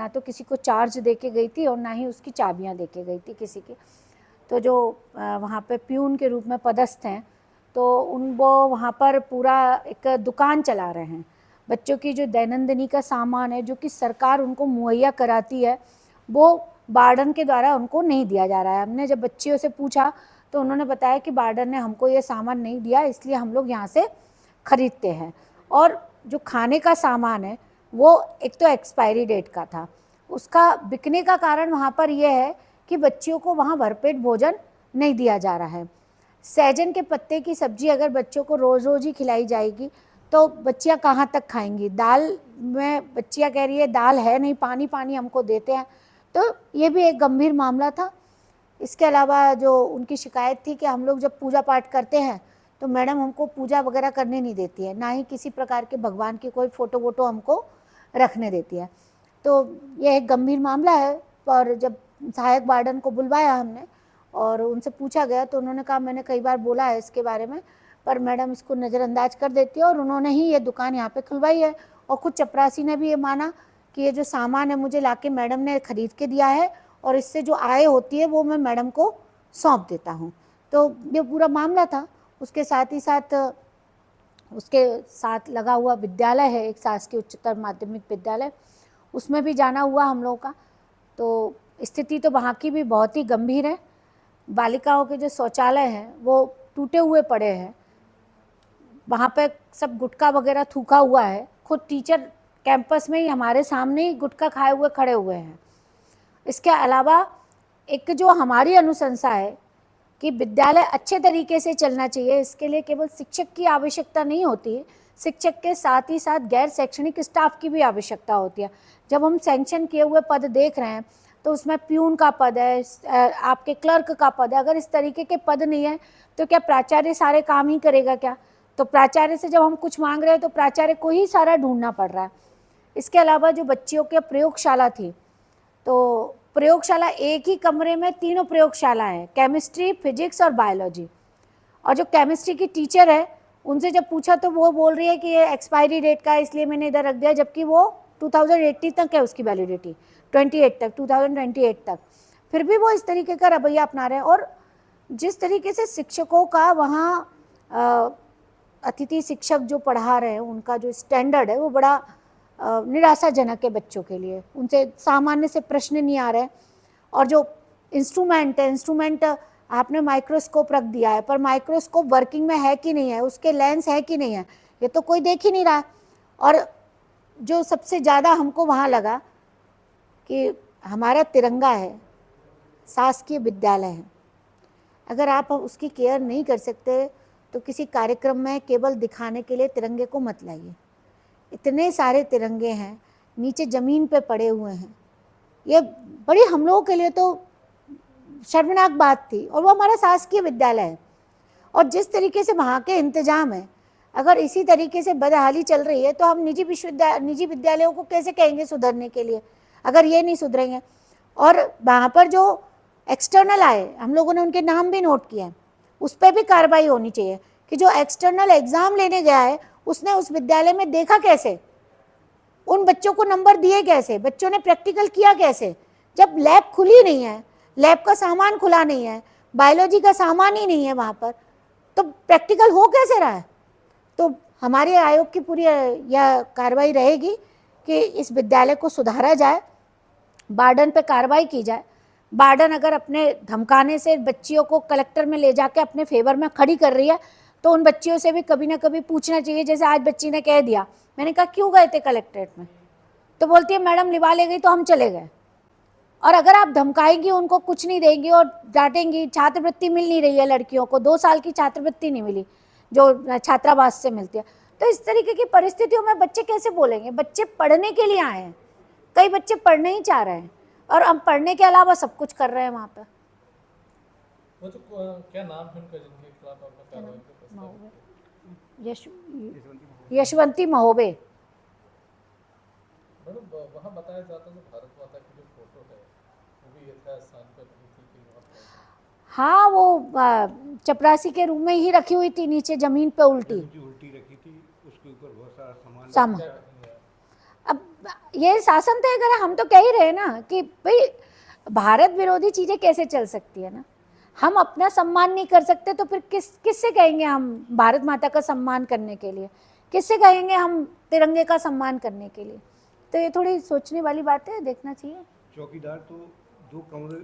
ना तो किसी को चार्ज दे के गई थी और ना ही उसकी चाबियां दे के गई थी किसी की। तो जो वहाँ पे प्यून के रूप में पदस्थ हैं, तो वो वहाँ पर पूरा एक दुकान चला रहे हैं। बच्चों की जो दैनंदिनी का सामान है जो कि सरकार उनको मुहैया कराती है, वो वार्डन के द्वारा उनको नहीं दिया जा रहा है। हमने जब बच्चियों से पूछा तो उन्होंने बताया कि वार्डन ने हमको ये सामान नहीं दिया, इसलिए हम लोग यहाँ से खरीदते हैं। और जो खाने का सामान है वो एक तो एक्सपायरी डेट का था, उसका बिकने का कारण वहाँ पर यह है कि बच्चियों को वहाँ भरपेट भोजन नहीं दिया जा रहा है। सहजन के पत्ते की सब्जी अगर बच्चों को रोज़ रोज़ ही खिलाई जाएगी तो बच्चियाँ कहाँ तक खाएंगी। दाल में बच्चियाँ कह रही है दाल है नहीं, पानी पानी हमको देते हैं। तो ये भी एक गंभीर मामला था। इसके अलावा जो उनकी शिकायत थी कि हम लोग जब पूजा पाठ करते हैं तो मैडम हमको पूजा वगैरह करने नहीं देती है, ना ही किसी प्रकार के भगवान की कोई फ़ोटो वोटो हमको रखने देती है। तो यह एक गंभीर मामला है। और जब सहायक वार्डन को बुलवाया हमने और उनसे पूछा गया तो उन्होंने कहा मैंने कई बार बोला है इसके बारे में, पर मैडम इसको नज़रअंदाज कर देती है और उन्होंने ही ये दुकान यहाँ पे खुलवाई है। और खुद चपरासी ने भी ये माना कि ये जो सामान है मुझे लाके मैडम ने खरीद के दिया है और इससे जो आय होती है वो मैं मैडम को सौंप देता हूँ। तो ये पूरा मामला था। उसके साथ ही साथ उसके साथ लगा हुआ विद्यालय है, एक शासकीय उच्चतर माध्यमिक विद्यालय, उसमें भी जाना हुआ हम लोगों का। तो स्थिति तो वहाँ की भी बहुत ही गंभीर है। बालिकाओं के जो शौचालय हैं वो टूटे हुए पड़े हैं, वहाँ पे सब गुटखा वगैरह थूका हुआ है। खुद टीचर कैंपस में ही हमारे सामने ही गुटखा खाए हुए खड़े हुए हैं। इसके अलावा एक जो हमारी अनुशंसा है कि विद्यालय अच्छे तरीके से चलना चाहिए, इसके लिए केवल शिक्षक की आवश्यकता नहीं होती है, शिक्षक के साथ ही साथ गैर शैक्षणिक स्टाफ की भी आवश्यकता होती है। जब हम सैंक्शन किए हुए पद देख रहे हैं तो उसमें प्यून का पद है, आपके क्लर्क का पद है। अगर इस तरीके के पद नहीं है तो क्या प्राचार्य सारे काम ही करेगा क्या? तो प्राचार्य से जब हम कुछ मांग रहे हैं तो प्राचार्य को ही सारा ढूंढना पड़ रहा है। इसके अलावा जो बच्चियों की प्रयोगशाला थी, तो प्रयोगशाला एक ही कमरे में तीनों प्रयोगशाला है, केमिस्ट्री, फिजिक्स और बायोलॉजी। और जो केमिस्ट्री की टीचर है उनसे जब पूछा तो वो बोल रही है कि ये एक्सपायरी डेट का है इसलिए मैंने इधर रख दिया, जबकि वो 2080 तक है उसकी वैलिडिटी, 2028 तक। फिर भी वो इस तरीके का रवैया अपना रहे हैं। और जिस तरीके से शिक्षकों का वहाँ अतिथि शिक्षक जो पढ़ा रहे हैं उनका जो स्टैंडर्ड है वो बड़ा निराशाजनक है बच्चों के लिए। उनसे सामान्य से प्रश्न नहीं आ रहे। और जो इंस्ट्रूमेंट है, इंस्ट्रूमेंट आपने माइक्रोस्कोप रख दिया है, पर माइक्रोस्कोप वर्किंग में है कि नहीं है, उसके लेंस है कि नहीं है, ये तो कोई देख ही नहीं रहा। और जो सबसे ज़्यादा हमको वहाँ लगा कि हमारा तिरंगा है, शासकीय विद्यालय है, अगर आप उसकी केयर नहीं कर सकते तो किसी कार्यक्रम में केवल दिखाने के लिए तिरंगे को मत लाइए। इतने सारे तिरंगे हैं नीचे ज़मीन पे पड़े हुए हैं, ये बड़ी हम लोगों के लिए तो शर्मनाक बात थी। और वो हमारा शासकीय विद्यालय है और जिस तरीके से वहाँ के इंतजाम है, अगर इसी तरीके से बदहाली चल रही है तो हम निजी विद्यालयों को कैसे कहेंगे सुधरने के लिए, अगर ये नहीं सुधरेंगे। और वहाँ पर जो एक्सटर्नल आए, हम लोगों ने उनके नाम भी नोट किए हैं, उस पर भी कार्रवाई होनी चाहिए कि जो एक्सटर्नल एग्ज़ाम लेने गया है उसने उस विद्यालय में देखा कैसे, उन बच्चों को नंबर दिए कैसे, बच्चों ने प्रैक्टिकल किया कैसे। जब लैब खुली नहीं है, लैब का सामान खुला नहीं है, बायोलॉजी का सामान ही नहीं है वहाँ पर, तो प्रैक्टिकल हो कैसे रहा है। तो हमारे आयोग की पूरी यह कार्रवाई रहेगी कि इस विद्यालय को सुधारा जाए, वार्डन पे कार्रवाई की जाए। वार्डन अगर अपने धमकाने से बच्चियों को कलेक्टर में ले जाके अपने फेवर में खड़ी कर रही है तो उन बच्चियों से भी कभी ना कभी पूछना चाहिए। जैसे आज बच्ची ने कह दिया, मैंने कहा क्यों गए थे कलेक्ट्रेट में, तो बोलती है मैडम लिवा ले गई तो हम चले गए। और अगर आप धमकाएंगी, उनको कुछ नहीं देंगी और डांटेंगी, छात्रवृत्ति मिल नहीं रही है लड़कियों को, 2 साल की छात्रवृत्ति नहीं मिली जो छात्रावास से मिलती है, तो इस तरीके की परिस्थितियों में बच्चे कैसे बोलेंगे। बच्चे पढ़ने के लिए आए हैं, कई बच्चे पढ़ने ही चाह रहे हैं और हम पढ़ने के अलावा सब कुछ कर रहे हैं वहाँ पर। वो तो क्या नाम है उनका जिनके खिलाफ आपने कार्रवाई की? यशवंती महोबे। मैडम वहाँ बताया जाता है भारत माता की जो फोटो है वो भी यथास्थान स्थान पर रखी थी कि वहाँ, हाँ वो चपरासी के रूम में ही रखी हुई थी, नीचे जमीन पे उल्टी उल्टी रखी थी, उसके ऊपर बहुत सारा सामान अब ये शासन तय करे। हम तो कह ही रहे हैं ना कि भाई भारत विरोधी चीजें कैसे चल सकती है ना। हम अपना सम्मान नहीं कर सकते तो फिर किससे कहेंगे हम भारत माता का सम्मान करने के लिए, किससे कहेंगे हम तिरंगे का सम्मान करने के लिए। तो ये थोड़ी सोचने वाली बात है, देखना चाहिए। चौकीदार तो 2 कमरे